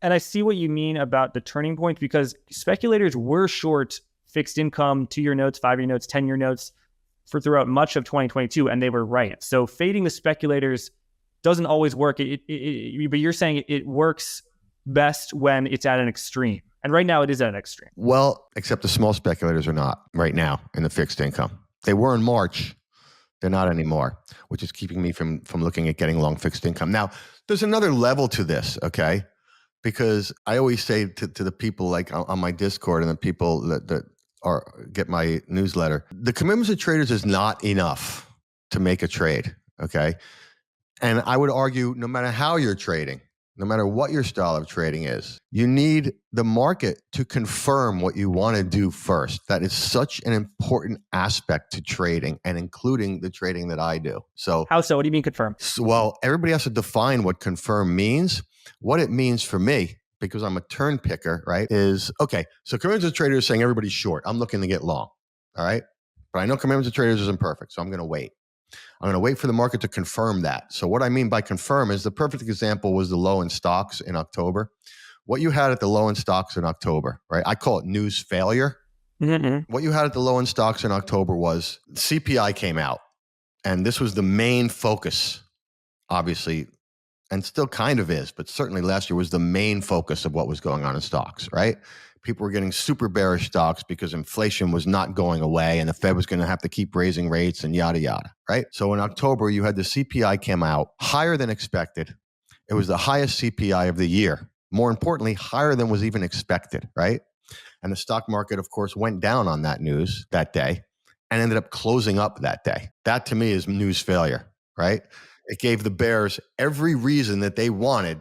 And I see what you mean about the turning point, because speculators were short fixed income, 2-year notes, 5-year notes, 10-year notes for throughout much of 2022, and they were right. So fading the speculators doesn't always work. But you're saying it works best when it's at an extreme. And right now it is at an extreme. Well, except the small speculators are not right now in the fixed income. They were in March. They're not anymore, which is keeping me from looking at getting long fixed income. Now, there's another level to this, okay? Because I always say to the people like on my Discord and the people that get my newsletter, the commitments of traders is not enough to make a trade, okay? And I would argue no matter how you're trading, no matter what your style of trading is, you need the market to confirm what you want to do first. That is such an important aspect to trading, and including the trading that I do. So how so? What do you mean confirm? Well, everybody has to define what confirm means. What it means for me, because I'm a turn picker, right, is, okay, so commitments of traders saying everybody's short. I'm looking to get long, all right? But I know commitments of traders isn't perfect, so I'm going to wait. I'm going to wait for the market to confirm that. So what I mean by confirm is the perfect example was the low in stocks in October. What you had at the low in stocks in October, right? I call it news failure. Mm-hmm. What you had at the low in stocks in October was CPI came out, and this was the main focus, obviously, and still kind of is, but certainly last year was the main focus of what was going on in stocks, right? People were getting super bearish stocks because inflation was not going away and the Fed was going to have to keep raising rates and yada, yada, right? So in October, you had the CPI came out higher than expected. It was the highest CPI of the year. More importantly, higher than was even expected, right? And the stock market, of course, went down on that news that day and ended up closing up that day. That to me is news failure, right? It gave the bears every reason that they wanted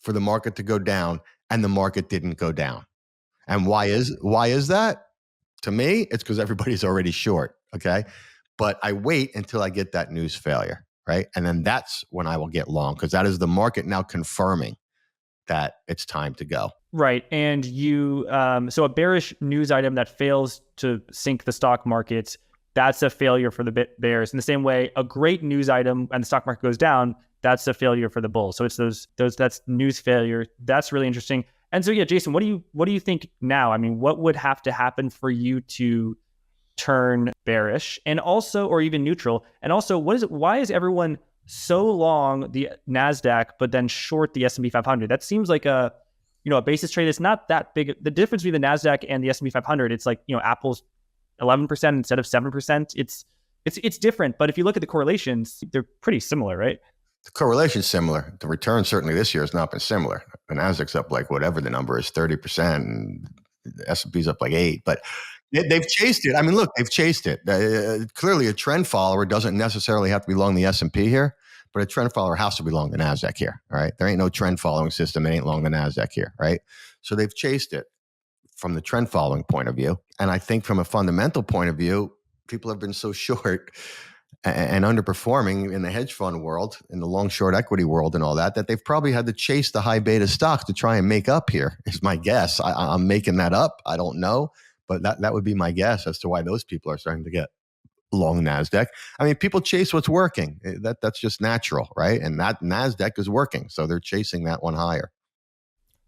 for the market to go down, and the market didn't go down. And why is that? To me, it's because everybody's already short, okay? But I wait until I get that news failure, right? And then that's when I will get long, because that is the market now confirming that it's time to go. Right. And you, so a bearish news item that fails to sink the stock market, that's a failure for the bears. In the same way, a great news item and the stock market goes down, that's a failure for the bulls. So it's that's news failure. That's really interesting. And so, yeah, Jason, what do you think now? I mean, what would have to happen for you to turn bearish, and also, or even neutral? And also, why is everyone so long the NASDAQ, but then short the S&P 500? That seems like a basis trade. It's not that big. The difference between the NASDAQ and the S&P 500, it's like, Apple's 11% instead of 7%. It's different, but if you look at the correlations, they're pretty similar, right? The correlation's similar. The return certainly this year has not been similar. The NASDAQ's up like whatever the number is, 30%, and the S&P's up like 8%. But they've chased it. I mean, look, they've chased it. Clearly, a trend follower doesn't necessarily have to be long the S&P here, but a trend follower has to be long the NASDAQ here, all right? There ain't no trend following system. It ain't long the NASDAQ here, right? So they've chased it from the trend following point of view. And I think from a fundamental point of view, people have been so short and underperforming in the hedge fund world, in the long short equity world and all that they've probably had to chase the high beta stocks to try and make up here, is my guess. I'm making that up. I don't know, but that would be my guess as to why those people are starting to get long NASDAQ. I mean, people chase what's working. That's just natural, right? And that NASDAQ is working, so they're chasing that one higher.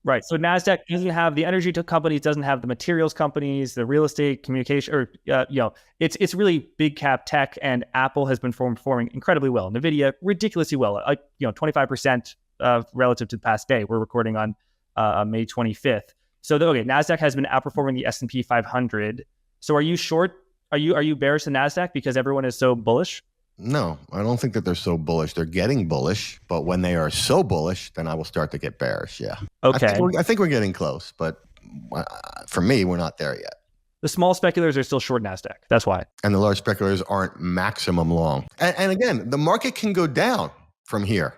Right. So NASDAQ doesn't have the energy companies, doesn't have the materials companies, the real estate, communication, or, it's really big cap tech, and Apple has been performing incredibly well. NVIDIA, ridiculously well, 25% relative to the past day. We're recording on May 25th. So, NASDAQ has been outperforming the S&P 500. So are you short? Are you bearish in NASDAQ because everyone is so bullish? No, I don't think that they're so bullish. They're getting bullish, but when they are so bullish, then I will start to get bearish. Yeah. Okay. I think we're getting close, but for me, we're not there yet. The small speculators are still short NASDAQ. That's why. And the large speculators aren't maximum long. And again, the market can go down from here.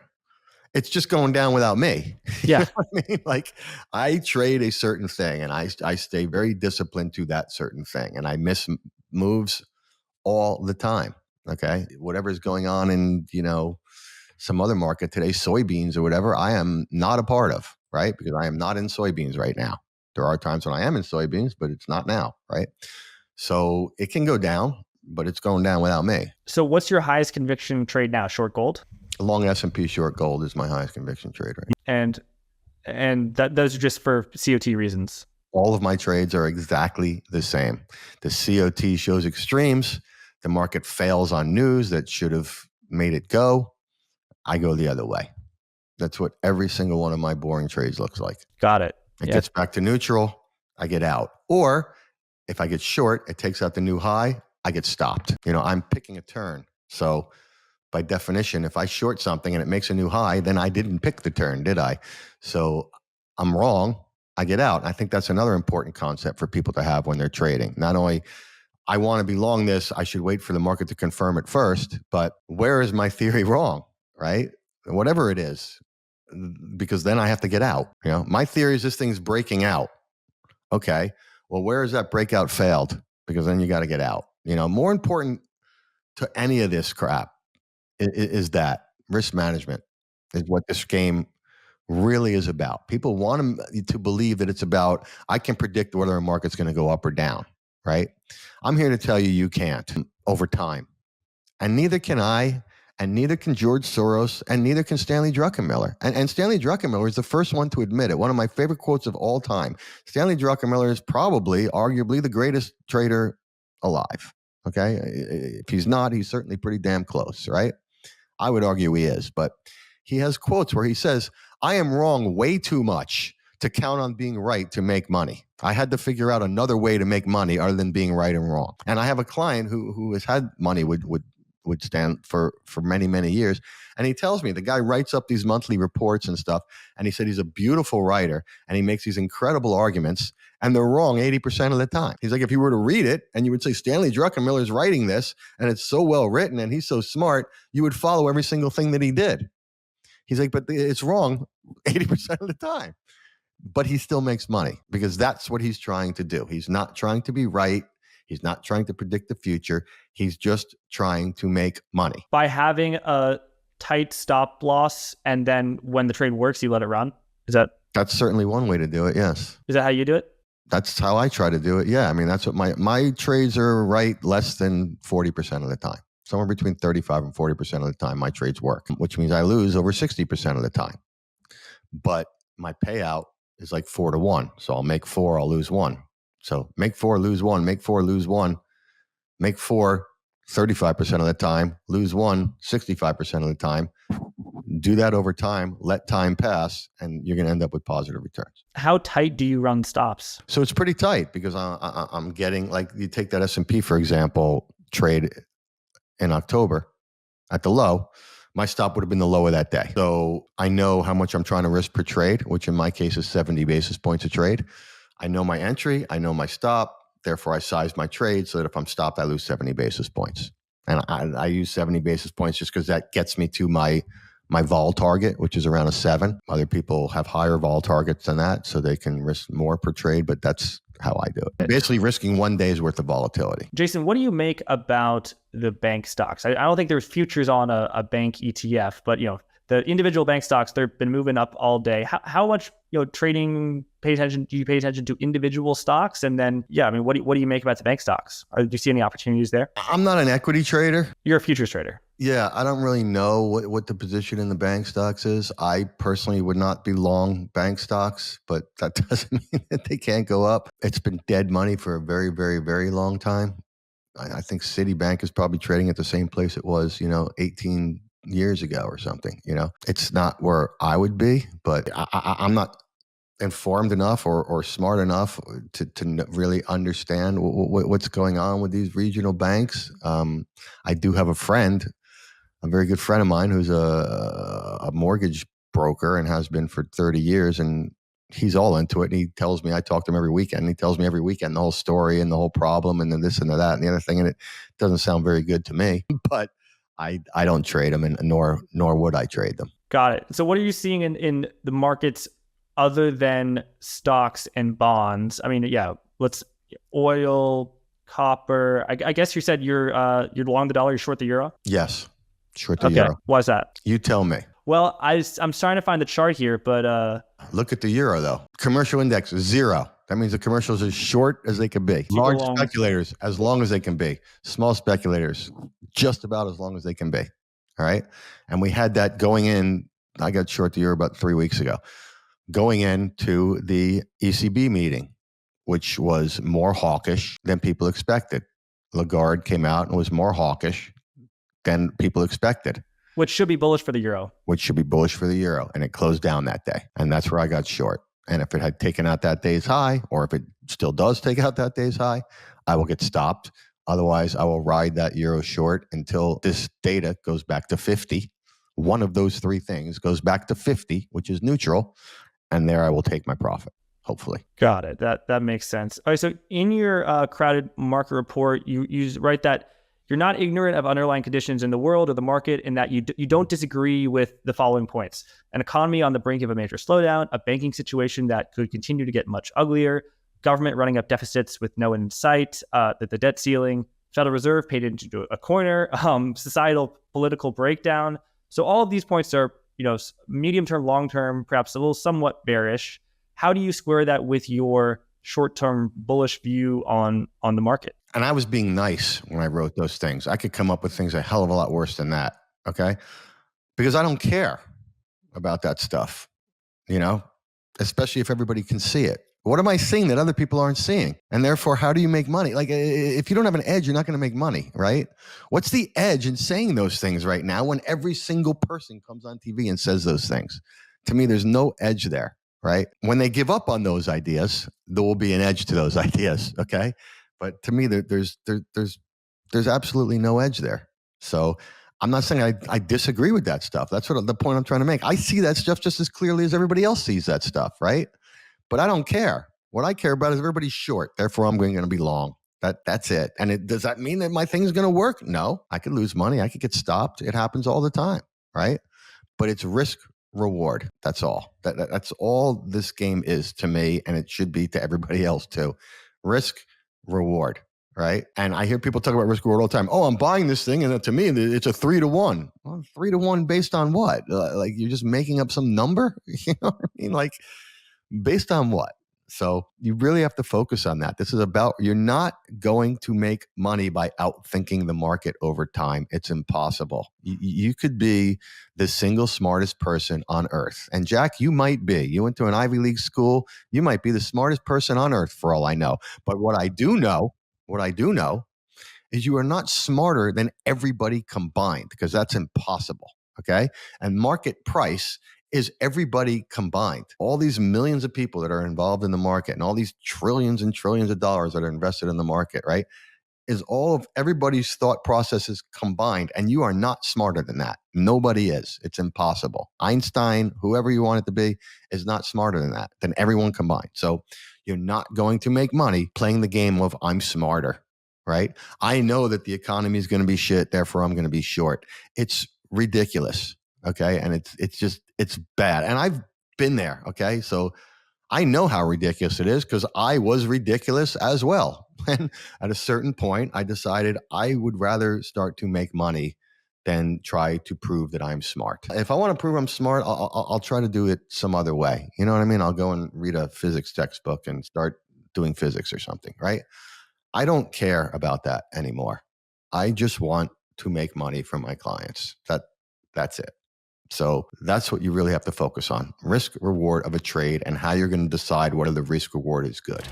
It's just going down without me. Yeah. You know what I mean? Like, I trade a certain thing, and I stay very disciplined to that certain thing, and I miss moves all the time. Okay. Whatever is going on in, some other market today, soybeans or whatever, I am not a part of, right? Because I am not in soybeans right now. There are times when I am in soybeans, but it's not now, right? So it can go down, but it's going down without me. So what's your highest conviction trade now? Short gold? Long S&P short gold is my highest conviction trade right now. And And those are just for COT reasons. All of my trades are exactly the same. The COT shows extremes. The market fails on news that should have made it go. I go the other way. That's what every single one of my boring trades looks like. Got it. It gets back to neutral, I get out. Or if I get short, it takes out the new high, I get stopped. I'm picking a turn. So by definition, if I short something and it makes a new high, then I didn't pick the turn, did I? So I'm wrong. I get out. I think that's another important concept for people to have when they're trading. Not only I want to be long this, I should wait for the market to confirm it first, but where is my theory wrong, right? Whatever it is, because then I have to get out. My theory is this thing's breaking out. Okay, well, where is that breakout failed? Because then you got to get out. More important to any of this crap is that risk management is what this game really is about. People want to believe that it's about, I can predict whether a market's going to go up or down, right? I'm here to tell you, you can't over time. And neither can I, and neither can George Soros, and neither can Stanley Druckenmiller. And Stanley Druckenmiller is the first one to admit it. One of my favorite quotes of all time. Stanley Druckenmiller is probably, arguably, the greatest trader alive. Okay? If he's not, he's certainly pretty damn close, right? I would argue he is, but he has quotes where he says, I am wrong way too much to count on being right to make money. I had to figure out another way to make money other than being right and wrong. And I have a client who has had money would stand for many, many years. And he tells me, the guy writes up these monthly reports and stuff. And he said he's a beautiful writer and he makes these incredible arguments and they're wrong 80% of the time. He's like, if you were to read it and you would say, Stanley Druckenmiller is writing this and it's so well written and he's so smart, you would follow every single thing that he did. He's like, but it's wrong 80% of the time. But he still makes money because that's what he's trying to do. He's not trying to be right. He's not trying to predict the future. He's just trying to make money. By having a tight stop loss and then when the trade works, you let it run? That's certainly one way to do it, yes. Is that how you do it? That's how I try to do it, yeah. I mean, that's what my trades are right less than 40% of the time. Somewhere between 35 and 40% of the time my trades work, which means I lose over 60% of the time. But my payout is like 4-1. So I'll make 4, I'll lose 1. So make 4, lose 1, make 4, lose 1, make 4, 35% of the time, lose 1, 65% of the time. Do that over time, let time pass, and you're going to end up with positive returns. How tight do you run stops? So it's pretty tight because I'm getting, like, you take that S&P, for example, trade in October at the low, my stop would have been the low of that day. So I know how much I'm trying to risk per trade, which in my case is 70 basis points a trade. I know my entry, I know my stop. Therefore, I size my trade so that if I'm stopped, I lose 70 basis points. And I use 70 basis points just because that gets me to my vol target, which is around a 7. Other people have higher vol targets than that, so they can risk more per trade, but that's how I do it. Basically risking 1 day's worth of volatility. Jason, what do you make about the bank stocks? I don't think there's futures on a bank ETF, but the individual bank stocks, they've been moving up all day. How much trading do you pay attention to individual stocks? And then, what do you make about the bank stocks? Do you see any opportunities there? I'm not an equity trader. You're a futures trader. Yeah, I don't really know what the position in the bank stocks is. I personally would not be long bank stocks, but that doesn't mean that they can't go up. It's been dead money for a very, very, very long time. I think Citibank is probably trading at the same place it was, 18 years ago or something. It's not where I would be, but I'm not informed enough or smart enough to really understand what's going on with these regional banks. I do have a very good friend of mine who's a mortgage broker and has been for 30 years. And he's all into it. And he tells me, I talk to him every weekend. And he tells me every weekend the whole story and the whole problem and then this and the that and the other thing. And it doesn't sound very good to me, but I don't trade them and nor would I trade them. Got it. So what are you seeing in the markets other than stocks and bonds? I mean, oil, copper. I guess you said you're long the dollar, you're short the euro? Yes. Short the euro. Why is that? You tell me. Well, I'm trying to find the chart here, but look at the euro though. Commercial index is 0. That means the commercials are as short as they can be. Large speculators as long as they can be. Small speculators just about as long as they can be. All right. And we had that going in. I got short the euro about 3 weeks ago. going into the ECB meeting, which was more hawkish than people expected. Lagarde came out and was more hawkish than people expected. Which should be bullish for the euro. Which should be bullish for the euro. And it closed down that day. And that's where I got short. And if it had taken out that day's high, or if it still does take out that day's high, I will get stopped. Otherwise, I will ride that euro short until this data goes back to 50. One of those three things goes back to 50, which is neutral. And there I will take my profit, hopefully. Got it. That makes sense. All right. So in your crowded market report, you write that you're not ignorant of underlying conditions in the world or the market, and that you don't disagree with the following points: an economy on the brink of a major slowdown, a banking situation that could continue to get much uglier, government running up deficits with no end in sight, that the debt ceiling, Federal Reserve paid into a corner, societal political breakdown. So all of these points are, medium term, long term, perhaps a little somewhat bearish. How do you square that with your short-term bullish view on the market? And I was being nice when I wrote those things. I could come up with things a hell of a lot worse than that, okay? Because I don't care about that stuff, especially if everybody can see it. What am I seeing that other people aren't seeing? And therefore, how do you make money? Like, if you don't have an edge, you're not going to make money, right? What's the edge in saying those things right now when every single person comes on TV and says those things? To me, there's no edge there, right? When they give up on those ideas, there will be an edge to those ideas, okay? But to me, there's absolutely no edge there. So I'm not saying I disagree with that stuff. That's the point I'm trying to make. I see that stuff just as clearly as everybody else sees that stuff, right? But I don't care. What I care about is everybody's short. Therefore, I'm going to be long. That's it. And does that mean that my thing's going to work? No. I could lose money. I could get stopped. It happens all the time, right? But it's risk reward. That's all. That's all this game is to me, and it should be to everybody else too. Risk reward, right? And I hear people talk about risk reward all the time. Oh, I'm buying this thing, and to me, it's a 3-to-1. Well, 3-to-1 based on what? Like you're just making up some number? You know what I mean? Like based on what? So you really have to focus on that. This is about, you're not going to make money by outthinking the market over time. It's impossible. You could be the single smartest person on earth. And Jack, you might be. You went to an Ivy League school. You might be the smartest person on earth for all I know. But what I do know is you are not smarter than everybody combined, because that's impossible. Okay. And market price is everybody combined. All these millions of people that are involved in the market and all these trillions and trillions of dollars that are invested in the market, right, is all of everybody's thought processes combined. And you are not smarter than that. Nobody is. It's impossible. Einstein, whoever you want it to be, is not smarter than everyone combined. So you're not going to make money playing the game of I'm smarter, right? I know that the economy is going to be shit, therefore I'm going to be short. It's ridiculous. Okay. And it's bad. And I've been there. Okay. So I know how ridiculous it is because I was ridiculous as well. And at a certain point, I decided I would rather start to make money than try to prove that I'm smart. If I want to prove I'm smart, I'll try to do it some other way. You know what I mean? I'll go and read a physics textbook and start doing physics or something, right? I don't care about that anymore. I just want to make money from my clients. That's it. So that's what you really have to focus on. Risk reward of a trade and how you're going to decide whether the risk reward is good.